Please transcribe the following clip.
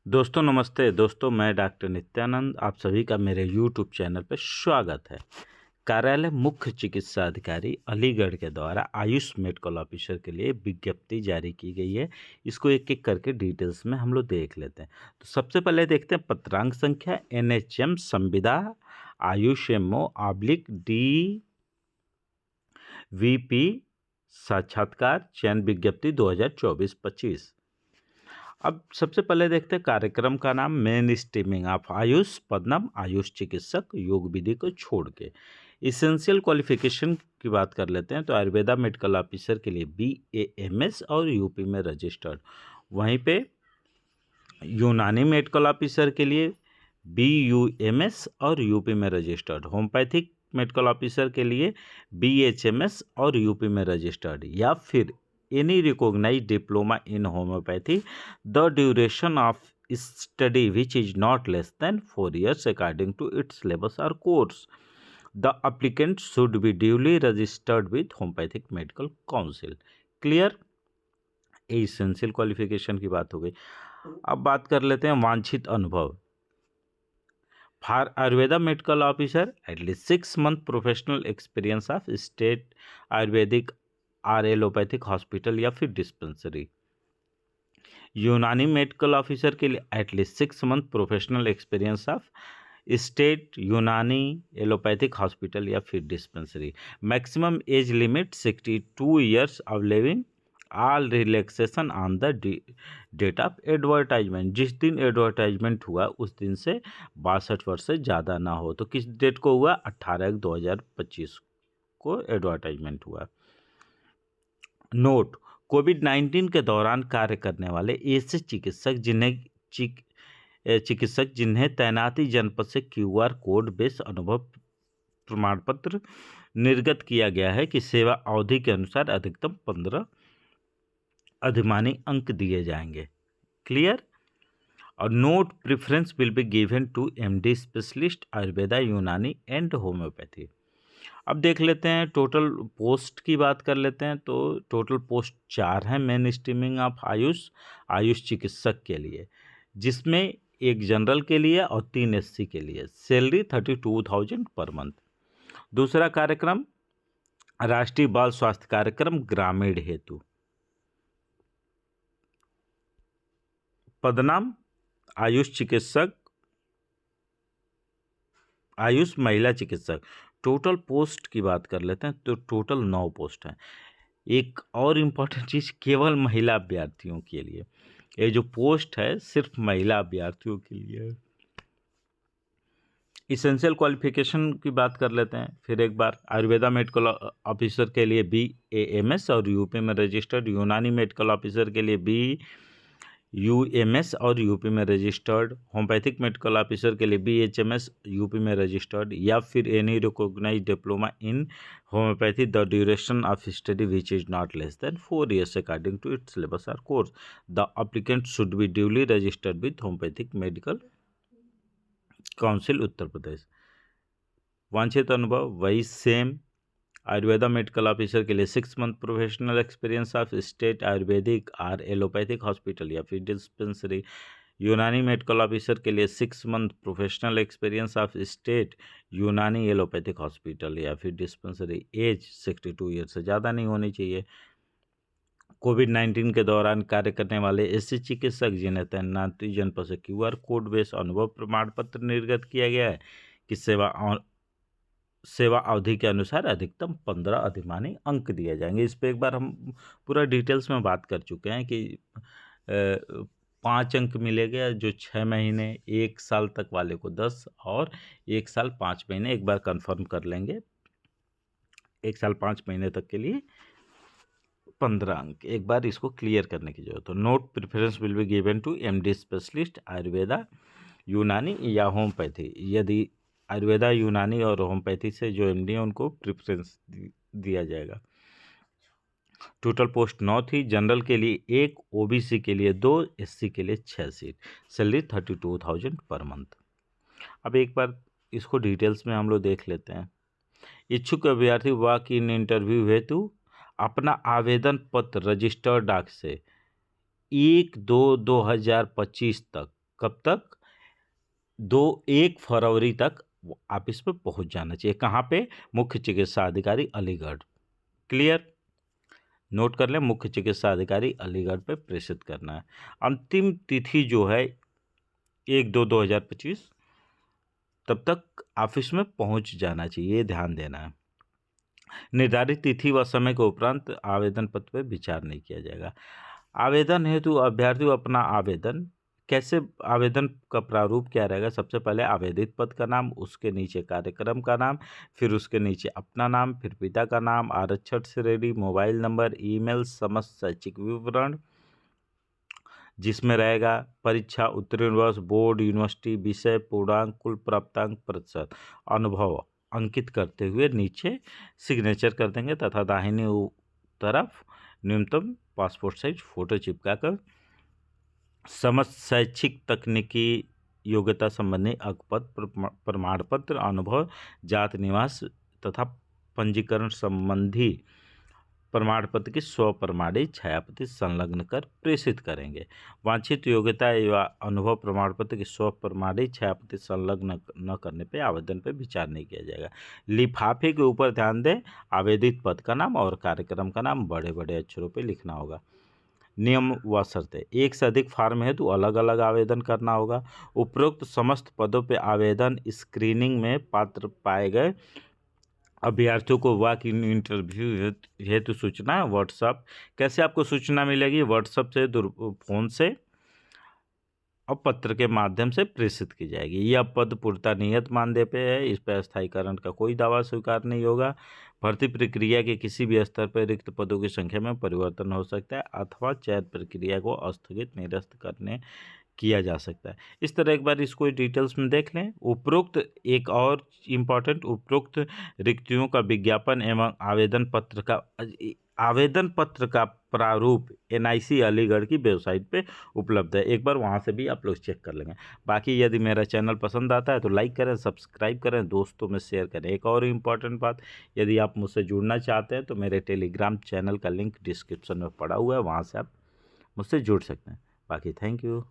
दोस्तों नमस्ते। दोस्तों मैं डॉक्टर नित्यानंद, आप सभी का मेरे यूट्यूब चैनल पर स्वागत है। कार्यालय मुख्य चिकित्सा अधिकारी अलीगढ़ के द्वारा आयुष मेडिकल ऑफिसर के लिए विज्ञप्ति जारी की गई है। इसको एक एक करके डिटेल्स में हम लोग देख लेते हैं। तो सबसे पहले देखते हैं पत्रांक संख्या NHM संविदा आयुष MO/DVP साक्षात्कार चयन विज्ञप्ति 2024-25। अब सबसे पहले देखते हैं कार्यक्रम का नाम मेन स्ट्रीमिंग ऑफ आयुष पदनाम आयुष चिकित्सक योग विधि को छोड़ के। इसेंशियल क्वालिफिकेशन की बात कर लेते हैं तो आयुर्वेदा मेडिकल ऑफिसर के लिए BAMS और यूपी में रजिस्टर्ड। वहीं पे यूनानी मेडिकल ऑफिसर के लिए BUMS और यूपी में रजिस्टर्ड। होम्योपैथिक मेडिकल ऑफिसर के लिए BHMS और यूपी में रजिस्टर्ड, या फिर any recognized diploma in homeopathy, the duration of study which is not less than 4 years according to its syllabus or course. The applicant should be duly registered with homeopathic medical council. Clear? Essential qualification की बात हो गई। अब बात कर लेते हैं वांछित अनुभव। For Ayurveda medical officer at least 6 month professional experience of state Ayurvedic और एलोपैथिक हॉस्पिटल या फिर डिस्पेंसरी। यूनानी मेडिकल ऑफिसर के लिए at least 6 month professional experience of state Unani allopathic hospital या फिर dispensary. Maximum age limit 62 years of living. All relaxation on the date of advertisement. जिस दिन एडवर्टाइजमेंट हुआ उस दिन से 62 वर्ष से ज़्यादा ना हो। तो किस डेट को हुआ? 18/1/2025 को एडवर्टाइजमेंट हुआ। नोट: कोविड-19 के दौरान कार्य करने वाले ऐसे चिकित्सक जिन्हें तैनाती जनपद से QR कोड बेस्ड अनुभव प्रमाण पत्र निर्गत किया गया है कि सेवा अवधि के अनुसार अधिकतम 15 अधिमानी अंक दिए जाएंगे। क्लियर? और note: preference will be given to MD specialist Ayurveda Unani and homeopathy. अब देख लेते हैं टोटल पोस्ट की बात कर लेते हैं। तो टोटल पोस्ट 4 हैं मेन स्ट्रीमिंग ऑफ आयुष चिकित्सक के लिए, जिसमें एक जनरल के लिए और 3 SC के लिए। Salary 32,000 per month. दूसरा कार्यक्रम राष्ट्रीय बाल स्वास्थ्य कार्यक्रम ग्रामीण हेतु। पदनाम आयुष चिकित्सक, आयुष महिला चिकित्सक। टोटल पोस्ट की बात कर लेते हैं तो टोटल 9 पोस्ट हैं। एक और इम्पॉर्टेंट चीज़, केवल महिला अभ्यर्थियों के लिए ये जो पोस्ट है सिर्फ महिला अभ्यर्थियों के लिए है। इसेंशियल क्वालिफिकेशन की बात कर लेते हैं फिर एक बार। आयुर्वेदा मेडिकल ऑफिसर के लिए BAMS और यूपी में रजिस्टर्ड। यूनानी मेडिकल ऑफिसर के लिए BUMS और यूपी में रजिस्टर्ड। होम्योपैथिक मेडिकल ऑफिसर के लिए BHMS यूपी में रजिस्टर्ड, या फिर any recognised diploma in homoeopathy the duration of study which is not less than 4 years according to its syllabus और course. The applicant should be duly registered with homoeopathic medical council Uttar Pradesh. वांछित अनुभव वही same. Ayurveda medical officer के लिए 6 month professional experience of state Ayurvedic और allopathic hospital या फिर dispensary. यूनानी मेडिकल ऑफिसर के लिए 6 month professional experience of state Unani allopathic hospital या फिर डिस्पेंसरी। एज 62 ईयर से ज़्यादा नहीं होनी चाहिए। कोविड-19 के दौरान कार्य करने वाले ऐसे चिकित्सक जिन्हें तैनाती जनपद से QR कोड बेस्ड अनुभव प्रमाण पत्र निर्गत किया गया है कि सेवा अवधि के अनुसार अधिकतम 15 अधिमानी अंक दिए जाएंगे। इस पर एक बार हम पूरा डिटेल्स में बात कर चुके हैं कि 5 अंक मिलेगा जो 6 महीने 1 साल तक वाले को 10 और 1 साल 5 महीने। एक बार कंफर्म कर लेंगे, 1 साल 5 महीने तक के लिए 15 अंक। एक बार इसको क्लियर करने की जरूरत है। Note: preference will be given to MD specialist Ayurveda Unani या होम्योपैथी। यदि आयुर्वेदा यूनानी और होम्योपैथी से जो MD है उनको प्रेफरेंस दिया जाएगा। टोटल पोस्ट 9 थी। जनरल के लिए 1, OBC के लिए 2, SC के लिए 6 सीट। Salary 32,000 per month. अब एक बार इसको डिटेल्स में हम लोग देख लेते हैं। इच्छुक अभ्यर्थी वॉक इन इंटरव्यू हेतु अपना आवेदन पत्र रजिस्टर्ड डाक से 1/2/2025 तक कब तक? 1 फरवरी तक आप इस पे पहुंच जाना चाहिए। कहाँ पे? मुख्य चिकित्सा अधिकारी अलीगढ़। क्लियर? नोट कर लें, मुख्य चिकित्सा अधिकारी अलीगढ़ पे प्रेषित करना है। अंतिम तिथि जो है 1/2/2025 तब तक ऑफिस में पहुंच जाना चाहिए, ये ध्यान देना है। निर्धारित तिथि व समय के उपरांत आवेदन पत्र पर विचार नहीं किया जाएगा। आवेदन हेतु अभ्यर्थी अपना आवेदन कैसे, आवेदन का प्रारूप क्या रहेगा? सबसे पहले आवेदित पद का नाम, उसके नीचे कार्यक्रम का नाम, फिर उसके नीचे अपना नाम, फिर पिता का नाम, आरक्षण श्रेणी, मोबाइल नंबर, ईमेल, समस्त शैक्षिक विवरण जिसमें रहेगा परीक्षा उत्तीर्ण वर्ष, बोर्ड, यूनिवर्सिटी, विषय, पूर्णांक, कुल प्राप्तांक, प्रतिशत, अनुभव अंकित करते हुए नीचे सिग्नेचर कर देंगे तथा दाहिनी तरफ न्यूनतम पासपोर्ट साइज फोटो चिपका कर समस्त शैक्षिक तकनीकी योग्यता संबंधी अंकपत्र, प्रमाण पत्र, अनुभव, जात, निवास तथा पंजीकरण संबंधी प्रमाण पत्र की स्वप्रमाणित छायाप्रति संलग्न कर प्रेषित करेंगे। वांछित योग्यता एवं अनुभव प्रमाण पत्र की स्वप्रमाणित छायाप्रति संलग्न न करने पर आवेदन पर विचार नहीं किया जाएगा। लिफाफे के ऊपर ध्यान दें, आवेदित पद का नाम और कार्यक्रम का नाम बड़े बड़े अक्षरों पर लिखना होगा। नियम व शर्तें, एक से अधिक फार्म है तो अलग अलग आवेदन करना होगा। उपरोक्त समस्त पदों पर आवेदन स्क्रीनिंग में पात्र पाए गए अभ्यर्थियों को वॉक इन इंटरव्यू हेतु सूचना व्हाट्सएप, कैसे आपको सूचना मिलेगी? व्हाट्सएप से, फोन से और पत्र के माध्यम से प्रेषित की जाएगी। यह पद पूर्णतः नियत मानदेय पे है, इस पर स्थायीकरण का कोई दावा स्वीकार नहीं होगा। भर्ती प्रक्रिया के किसी भी स्तर पर रिक्त पदों की संख्या में परिवर्तन हो सकता है अथवा चयन प्रक्रिया को स्थगित निरस्त करने किया जा सकता है। इस तरह एक बार इसको डिटेल्स में देख लें। उपरोक्त एक और इम्पॉर्टेंट, उपरोक्त रिक्तियों का विज्ञापन एवं आवेदन पत्र का प्रारूप NIC अलीगढ़ की वेबसाइट पे उपलब्ध है। एक बार वहाँ से भी आप लोग चेक कर लेंगे। बाकी यदि मेरा चैनल पसंद आता है तो लाइक करें, सब्सक्राइब करें, दोस्तों में शेयर करें। एक और इम्पॉर्टेंट बात, यदि आप मुझसे जुड़ना चाहते हैं तो मेरे टेलीग्राम चैनल का लिंक डिस्क्रिप्शन में पड़ा हुआ है, वहाँ से आप मुझसे जुड़ सकते हैं। बाकी थैंक यू।